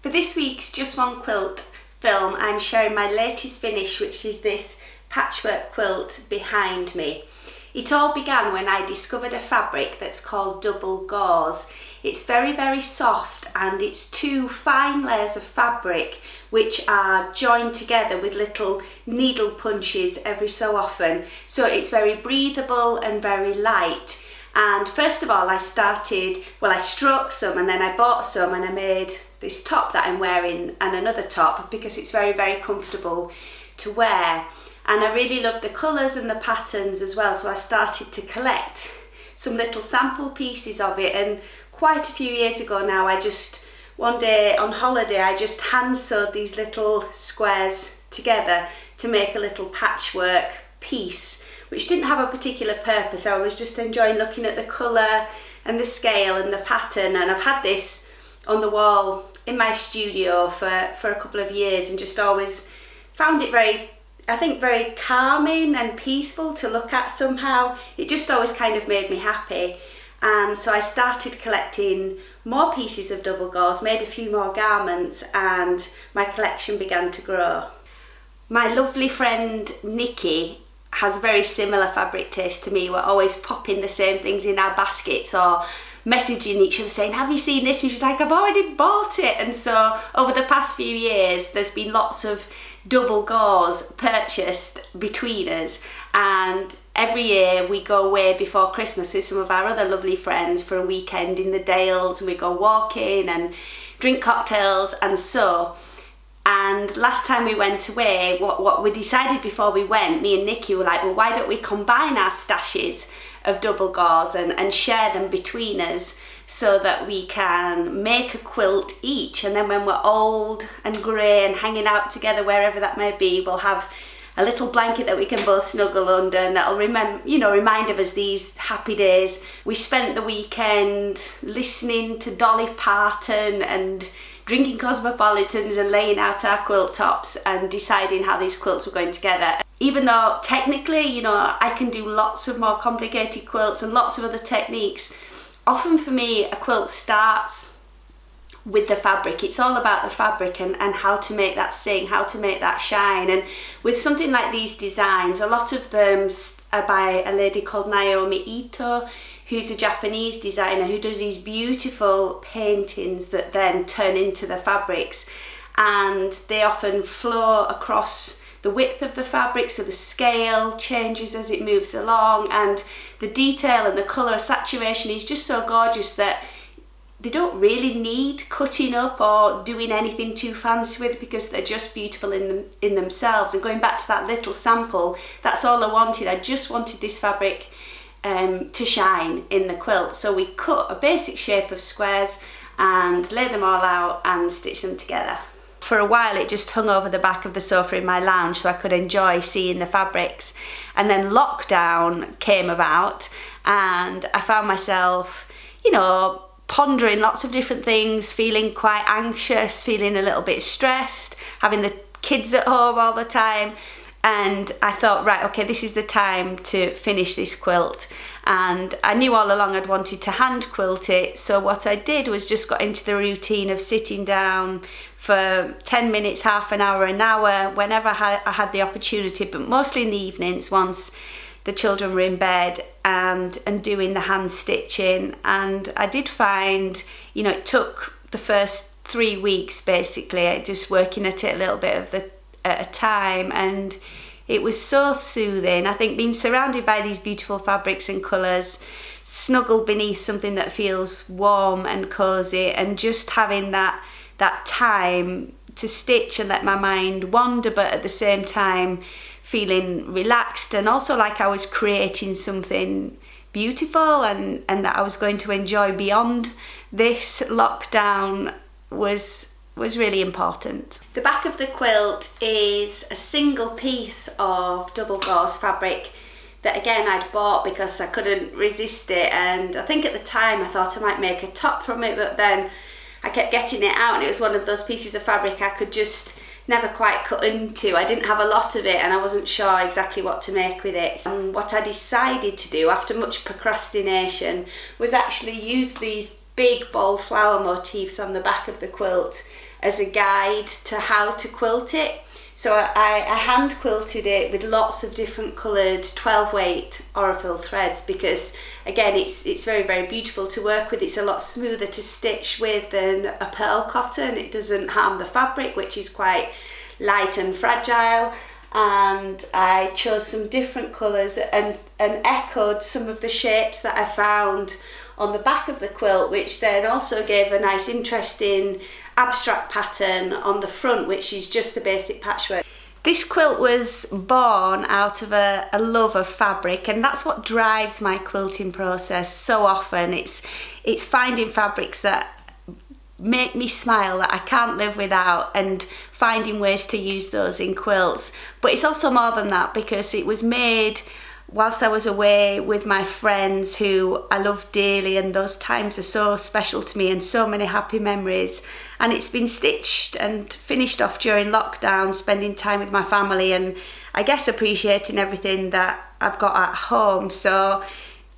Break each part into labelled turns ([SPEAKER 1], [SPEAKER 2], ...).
[SPEAKER 1] For this week's Just One Quilt film, I'm sharing my latest finish, which is this patchwork quilt behind me. It all began when I discovered a fabric that's called double gauze. It's very, very soft and it's two fine layers of fabric which are joined together with little needle punches every so often. So it's very breathable and very light. And first of all I struck some and then I bought some and I made this top that I'm wearing and another top because it's very, very comfortable to wear. And I really loved the colours and the patterns as well, so I started to collect some little sample pieces of it. And quite a few years ago now, one day on holiday, I just hand sewed these little squares together to make a little patchwork piece, which didn't have a particular purpose. I was just enjoying looking at the colour and the scale and the pattern, and I've had this on the wall in my studio for a couple of years and just always found it very calming and peaceful to look at somehow. It just always kind of made me happy. And so I started collecting more pieces of double gauze, made a few more garments, and my collection began to grow. My lovely friend Nikki has very similar fabric taste to me. We're always popping the same things in our baskets or messaging each other saying, have you seen this? And she's like, I've already bought it. And so over the past few years there's been lots of double gauze purchased between us, and every year we go away before Christmas with some of our other lovely friends for a weekend in the Dales, and we go walking and drink cocktails and sew. And last time we went away, what we decided before we went, me and Nikki were like, well, why don't we combine our stashes of double gauze and share them between us so that we can make a quilt each, and then when we're old and grey and hanging out together wherever that may be, we'll have a little blanket that we can both snuggle under, and that'll remind of us these happy days. We spent the weekend listening to Dolly Parton and drinking cosmopolitans and laying out our quilt tops and deciding how these quilts were going together. Even though technically, I can do lots of more complicated quilts and lots of other techniques, often for me a quilt starts with the fabric. It's all about the fabric and how to make that sing, how to make that shine. And with something like these designs, a lot of them are by a lady called Naomi Ito, who's a Japanese designer who does these beautiful paintings that then turn into the fabrics, and they often flow across the width of the fabric, so the scale changes as it moves along, and the detail and the colour saturation is just so gorgeous that they don't really need cutting up or doing anything too fancy with, because they're just beautiful in themselves. And going back to that little sample, that's all I wanted. I just wanted this fabric to shine in the quilt. So we cut a basic shape of squares and laid them all out and stitched them together. For a while it just hung over the back of the sofa in my lounge so I could enjoy seeing the fabrics. And then lockdown came about and I found myself, pondering lots of different things, feeling quite anxious, feeling a little bit stressed, having the kids at home all the time. And I thought, right, okay, this is the time to finish this quilt. And I knew all along I'd wanted to hand quilt it. So what I did was just got into the routine of sitting down for 10 minutes, half an hour, whenever I had the opportunity, but mostly in the evenings once the children were in bed, and doing the hand stitching. And I did find, it took the first 3 weeks basically, just working at it a little bit at a time, and it was so soothing. I think being surrounded by these beautiful fabrics and colours, snuggled beneath something that feels warm and cosy, and just having that time to stitch and let my mind wander, but at the same time feeling relaxed and also like I was creating something beautiful and that I was going to enjoy beyond this lockdown was really important. The back of the quilt is a single piece of double gauze fabric that again I'd bought because I couldn't resist it, and I think at the time I thought I might make a top from it, but then I kept getting it out and it was one of those pieces of fabric I could just never quite cut into. I didn't have a lot of it and I wasn't sure exactly what to make with it. And what I decided to do after much procrastination was actually use these big bold flower motifs on the back of the quilt as a guide to how to quilt it. So I hand quilted it with lots of different coloured 12 weight Orifil threads, because again it's very, very beautiful to work with. It's a lot smoother to stitch with than a pearl cotton. It doesn't harm the fabric, which is quite light and fragile. And I chose some different colours and echoed some of the shapes that I found on the back of the quilt, which then also gave a nice interesting abstract pattern on the front, which is just the basic patchwork. This quilt was born out of a love of fabric, and that's what drives my quilting process so often. It's finding fabrics that make me smile, that I can't live without, and finding ways to use those in quilts. But it's also more than that, because it was made whilst I was away with my friends who I love dearly, and those times are so special to me and so many happy memories. And it's been stitched and finished off during lockdown, spending time with my family and I guess appreciating everything that I've got at home. So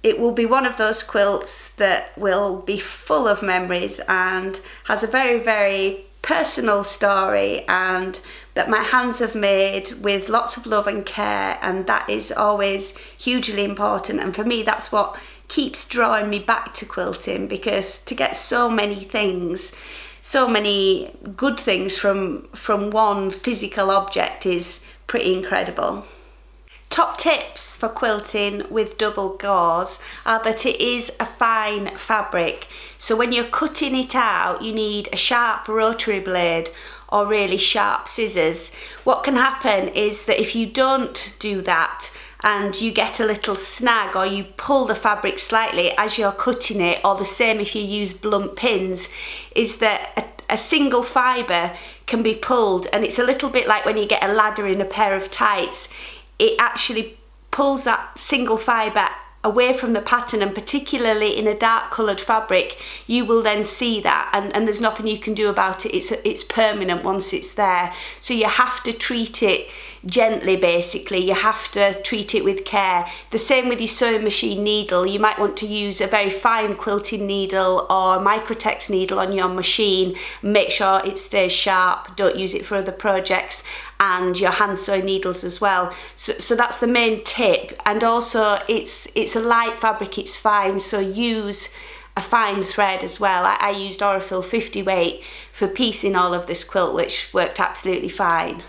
[SPEAKER 1] it will be one of those quilts that will be full of memories and has a very, very personal story, and that my hands have made with lots of love and care, and that is always hugely important. And for me, that's what keeps drawing me back to quilting, because to get so many things, so many good things from one physical object is pretty incredible. Top tips for quilting with double gauze are that it is a fine fabric. So when you're cutting it out, you need a sharp rotary blade or really sharp scissors. What can happen is that if you don't do that and you get a little snag, or you pull the fabric slightly as you're cutting it, or the same if you use blunt pins, is that a single fibre can be pulled, and it's a little bit like when you get a ladder in a pair of tights. It actually pulls that single fibre away from the pattern, and particularly in a dark coloured fabric, you will then see that, and there's nothing you can do about it. It's permanent once it's there. So you have to treat it gently, basically. You have to treat it with care. The same with your sewing machine needle. You might want to use a very fine quilting needle or microtex needle on your machine. Make sure it stays sharp. Don't use it for other projects. And your hand sewing needles as well. So that's the main tip. And also it's a light fabric, it's fine, so use a fine thread as well. I used Orifil 50 weight for piecing all of this quilt, which worked absolutely fine.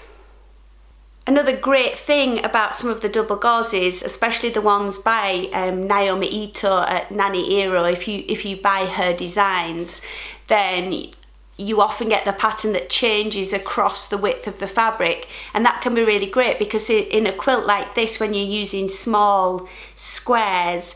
[SPEAKER 1] Another great thing about some of the double gauzes, especially the ones by Naomi Ito at Nani Iro, if you buy her designs, then you often get the pattern that changes across the width of the fabric, and that can be really great, because in a quilt like this, when you're using small squares,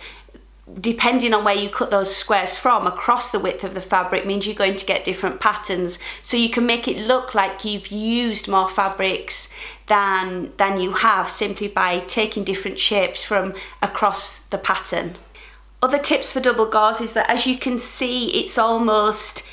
[SPEAKER 1] depending on where you cut those squares from across the width of the fabric means you're going to get different patterns. So you can make it look like you've used more fabrics than you have, simply by taking different shapes from across the pattern. Other tips for double gauze is that, as you can see, it's almost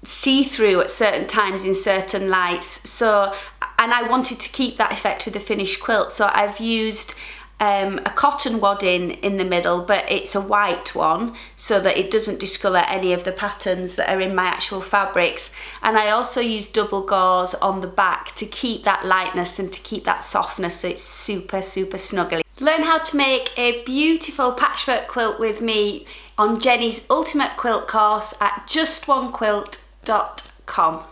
[SPEAKER 1] see-through at certain times in certain lights. So, and I wanted to keep that effect with the finished quilt, so I've used a cotton wadding in the middle, but it's a white one so that it doesn't discolour any of the patterns that are in my actual fabrics. And I also use double gauze on the back to keep that lightness and to keep that softness, so it's super, super snuggly. Learn how to make a beautiful patchwork quilt with me on Jenni's Ultimate Quilt course at justonequilt.com.